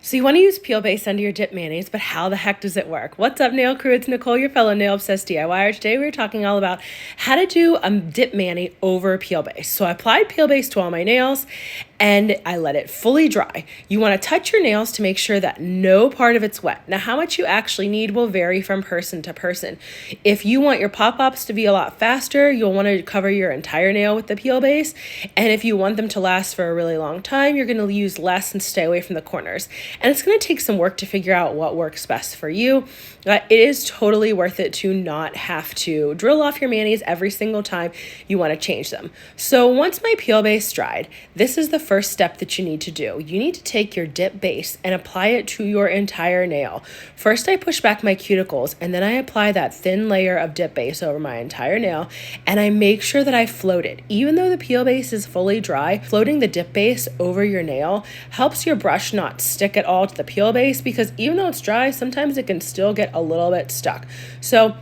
So you want to use peel base under your dip mayonnaise, but how the heck does it work? What's up, nail crew? It's Nicole, your fellow nail obsessed DIYer. Today we're talking all about how to do a dip mayonnaise over peel base. So I applied peel base to all my nails and I let it fully dry. You want to touch your nails to make sure that no part of it's wet. Now, how much you actually need will vary from person to person. If you want your pop-ups to be a lot faster, you'll want to cover your entire nail with the peel base. And if you want them to last for a really long time, you're going to use less and stay away from the corners. And it's going to take some work to figure out what works best for you. It is totally worth it to not have to drill off your mayonnaise every single time you want to change them. So once my peel base dried, this is the first step that you need to do. You need to take your dip base and apply it to your entire nail. First, I push back my cuticles and then I apply that thin layer of dip base over my entire nail, and I make sure that I float it. Even though the peel base is fully dry, floating the dip base over your nail helps your brush not stick at all to the peel base, because even though it's dry, sometimes it can still get a little bit stuck. So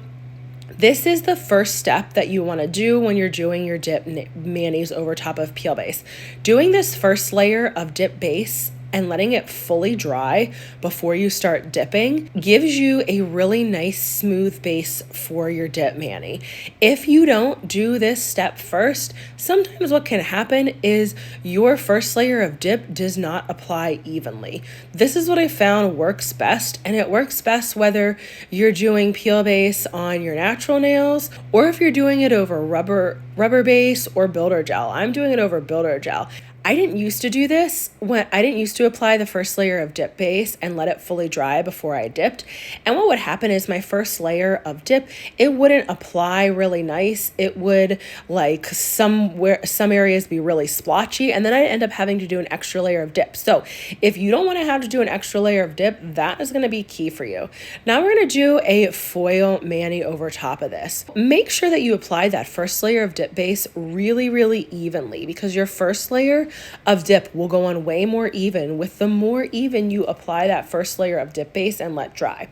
this is the first step that you want to do when you're doing your dip mayonnaise over top of peel base. Doing this first layer of dip base and letting it fully dry before you start dipping gives you a really nice smooth base for your dip mayonnaise. If you don't do this step first, sometimes what can happen is your first layer of dip does not apply evenly. This is what I found works best, and it works best whether you're doing peel base on your natural nails or if you're doing it over rubber base or builder gel. I'm doing it over builder gel. I didn't used to do this when I didn't used to apply the first layer of dip base and let it fully dry before I dipped. And what would happen is my first layer of dip, it wouldn't apply really nice. It would like some areas be really splotchy, and then I'd end up having to do an extra layer of dip. So if you don't want to have to do an extra layer of dip, that is going to be key for you. Now we're going to do a foil mayonnaise over top of this. Make sure that you apply that first layer of dip base really, really evenly, because your first layer of dip will go on way more even with the more even you apply that first layer of dip base and let dry.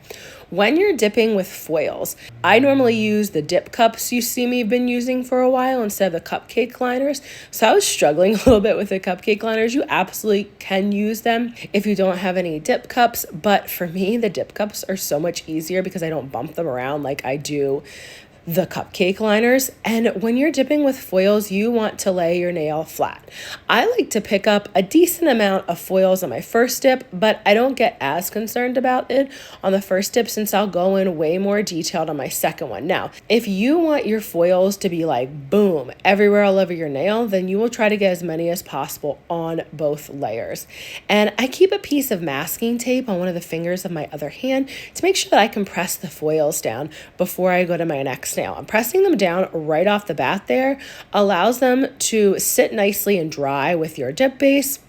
When you're dipping with foils, I normally use the dip cups you see me been using for a while instead of the cupcake liners. So I was struggling a little bit with the cupcake liners. You absolutely can use them if you don't have any dip cups, but for me, the dip cups are so much easier because I don't bump them around like I do the cupcake liners. And when you're dipping with foils, you want to lay your nail flat. I like to pick up a decent amount of foils on my first dip, but I don't get as concerned about it on the first dip since I'll go in way more detailed on my second one. Now, if you want your foils to be like boom everywhere all over your nail, then you will try to get as many as possible on both layers. And I keep a piece of masking tape on one of the fingers of my other hand to make sure that I can press the foils down before I go to my next nail. I'm pressing them down right off the bat there, allows them to sit nicely and dry with your dip base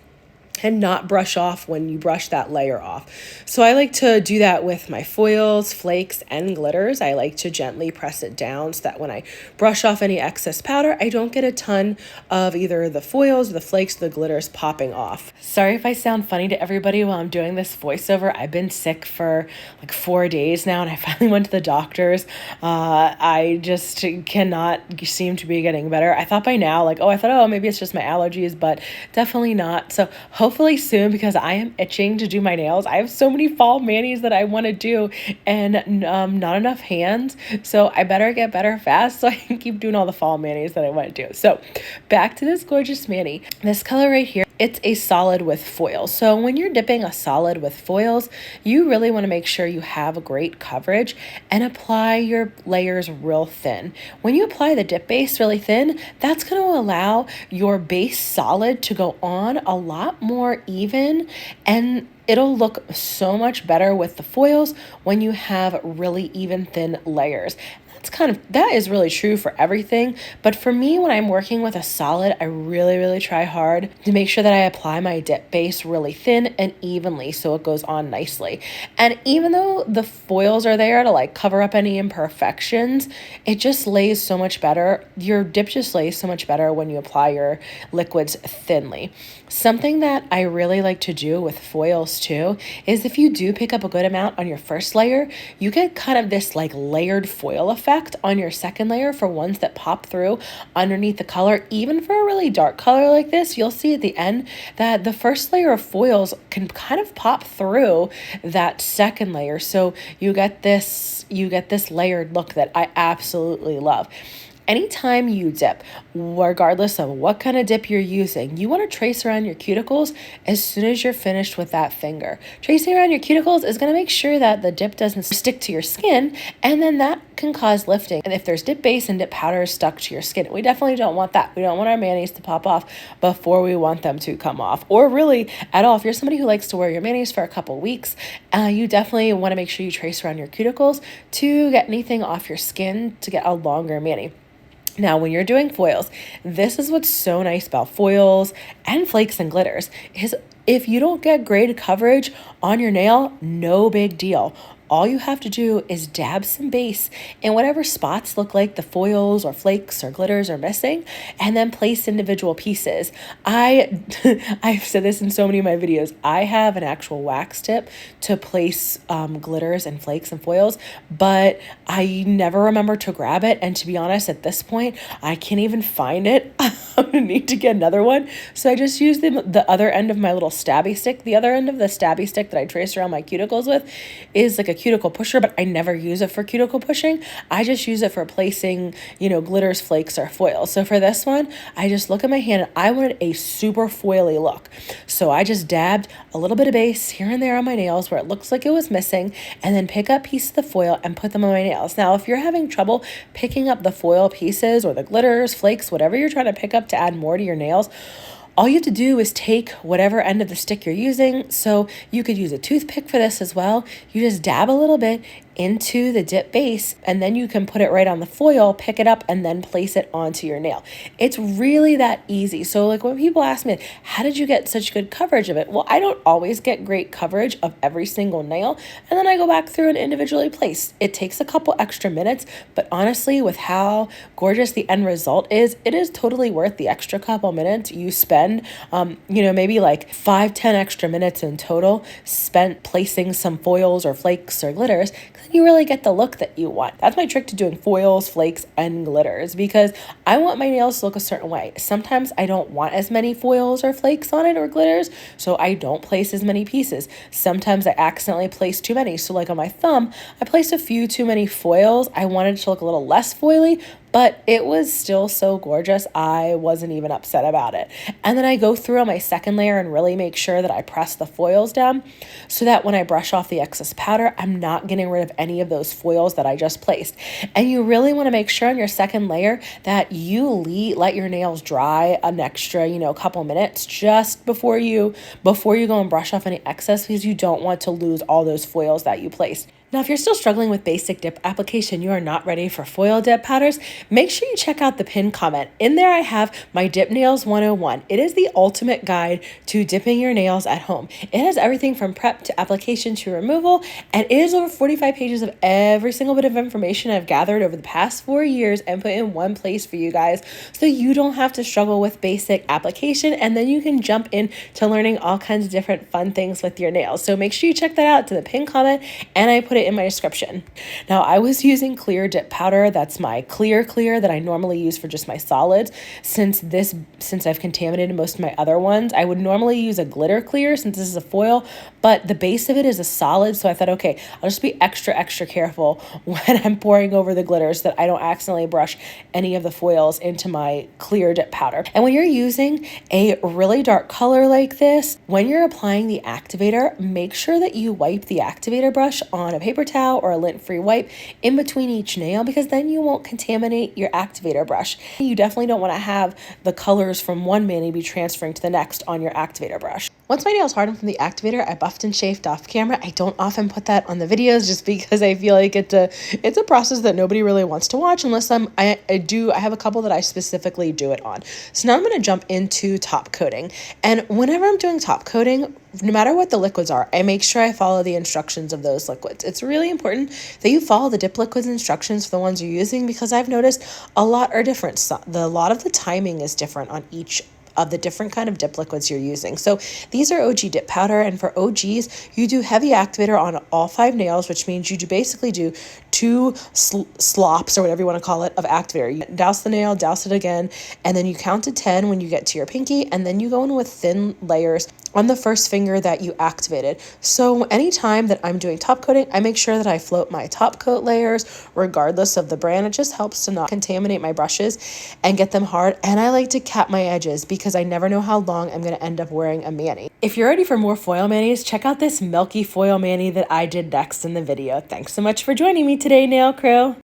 and not brush off when you brush that layer off. So I like to do that with my foils, flakes, and glitters. I like to gently press it down so that when I brush off any excess powder, I don't get a ton of either the foils, the flakes, the glitters popping off. Sorry if I sound funny to everybody while I'm doing this voiceover. I've been sick for like 4 days now, and I finally went to the doctors. I just cannot seem to be getting better. I thought by now, maybe it's just my allergies, but definitely not. So hopefully soon, because I am itching to do my nails. I have so many fall manis that I want to do and not enough hands. So I better get better fast so I can keep doing all the fall manis that I want to do. So back to this gorgeous mani. This color right here, it's a solid with foils. So when you're dipping a solid with foils, you really want to make sure you have a great coverage and apply your layers real thin. When you apply the dip base really thin, that's going to allow your base solid to go on a lot more even, and it'll look so much better with the foils when you have really even thin layers. That is really true for everything. But for me, when I'm working with a solid, I really, really try hard to make sure that I apply my dip base really thin and evenly so it goes on nicely. And even though the foils are there to like cover up any imperfections, it just lays so much better. Your dip just lays so much better when you apply your liquids thinly. Something that I really like to do with foils too is if you do pick up a good amount on your first layer, you get kind of this like layered foil effect effect on your second layer for ones that pop through underneath the color. Even for a really dark color like this, you'll see at the end that the first layer of foils can kind of pop through that second layer. So you get this layered look that I absolutely love. Anytime you dip, regardless of what kind of dip you're using, you want to trace around your cuticles as soon as you're finished with that finger. Tracing around your cuticles is going to make sure that the dip doesn't stick to your skin, and then that can cause lifting. And if there's dip base and dip powder stuck to your skin, we definitely don't want that. We don't want our mayonnaise to pop off before we want them to come off, or really at all. If you're somebody who likes to wear your mayonnaise for a couple weeks, you definitely want to make sure you trace around your cuticles to get anything off your skin to get a longer mayonnaise. Now, when you're doing foils, this is what's so nice about foils and flakes and glitters is if you don't get great coverage on your nail, no big deal. All you have to do is dab some base in whatever spots look like the foils or flakes or glitters are missing, and then place individual pieces. I've said this in so many of my videos. I have an actual wax tip to place glitters and flakes and foils, but I never remember to grab it. And to be honest, at this point, I can't even find it. I'm gonna need to get another one. So I just use the other end of my little stabby stick. The other end of the stabby stick that I trace around my cuticles with is like a cuticle pusher, but I never use it for cuticle pushing. I just use it for placing, glitters, flakes, or foils. So for this one, I just look at my hand and I wanted a super foily look. So I just dabbed a little bit of base here and there on my nails where it looks like it was missing, and then pick up pieces of the foil and put them on my nails. Now, if you're having trouble picking up the foil pieces or the glitters, flakes, whatever you're trying to pick up to add more to your nails, all you have to do is take whatever end of the stick you're using. So you could use a toothpick for this as well. You just dab a little bit into the dip base, and then you can put it right on the foil, pick it up, and then place it onto your nail. It's really that easy. So like when people ask me, how did you get such good coverage of it? Well, I don't always get great coverage of every single nail, and then I go back through and individually place. It takes a couple extra minutes, but honestly, with how gorgeous the end result is, it is totally worth the extra couple minutes you spend, maybe like 5-10 extra minutes in total spent placing some foils or flakes or glitters. You really get the look that you want. That's my trick to doing foils, flakes, and glitters, because I want my nails to look a certain way. Sometimes I don't want as many foils or flakes on it or glitters, so I don't place as many pieces. Sometimes I accidentally place too many. So like on my thumb, I placed a few too many foils. I wanted it to look a little less foily, but it was still so gorgeous, I wasn't even upset about it. And then I go through on my second layer and really make sure that I press the foils down so that when I brush off the excess powder, I'm not getting rid of any of those foils that I just placed. And you really want to make sure on your second layer that you let your nails dry an extra, couple minutes just before you go and brush off any excess, because you don't want to lose all those foils that you placed. Now, if you're still struggling with basic dip application, you are not ready for foil dip powders, make sure you check out the pinned comment. In there, I have my Dip Nails 101. It is the ultimate guide to dipping your nails at home. It has everything from prep to application to removal, and it is over 45 pages of every single bit of information I've gathered over the past 4 years and put in one place for you guys, so you don't have to struggle with basic application, and then you can jump in to learning all kinds of different fun things with your nails. So make sure you check that out to the pinned comment, and I put it in my description. Now, I was using clear dip powder. That's my clear that I normally use for just my solids. Since I've contaminated most of my other ones, I would normally use a glitter clear since this is a foil, but the base of it is a solid. So I thought, okay, I'll just be extra careful when I'm pouring over the glitter so that I don't accidentally brush any of the foils into my clear dip powder. And when you're using a really dark color like this, when you're applying the activator, make sure that you wipe the activator brush on a paper towel or a lint-free wipe in between each nail, because then you won't contaminate your activator brush. You definitely don't want to have the colors from one mani be transferring to the next on your activator brush. Once my nails hardened from the activator, I buffed and chafed off camera. I don't often put that on the videos just because I feel like it's a process that nobody really wants to watch unless I have a couple that I specifically do it on. So now I'm going to jump into top coating. And whenever I'm doing top coating, no matter what the liquids are, I make sure I follow the instructions of those liquids. It's really important that you follow the dip liquids instructions for the ones you're using, because I've noticed a lot are different. So a lot of the timing is different on each of the different kind of dip liquids you're using. So these are OG dip powder, and for OGs, you do heavy activator on all 5 nails, which means you basically do 2 slops or whatever you want to call it of activator. You douse the nail, douse it again, and then you count to 10 when you get to your pinky, and then you go in with thin layers on the first finger that you activated. So anytime that I'm doing top coating, I make sure that I float my top coat layers regardless of the brand. It just helps to not contaminate my brushes and get them hard. And I like to cap my edges because I never know how long I'm going to end up wearing a mani. If you're ready for more foil manis, check out this milky foil mani that I did next in the video. Thanks so much for joining me today, nail crew.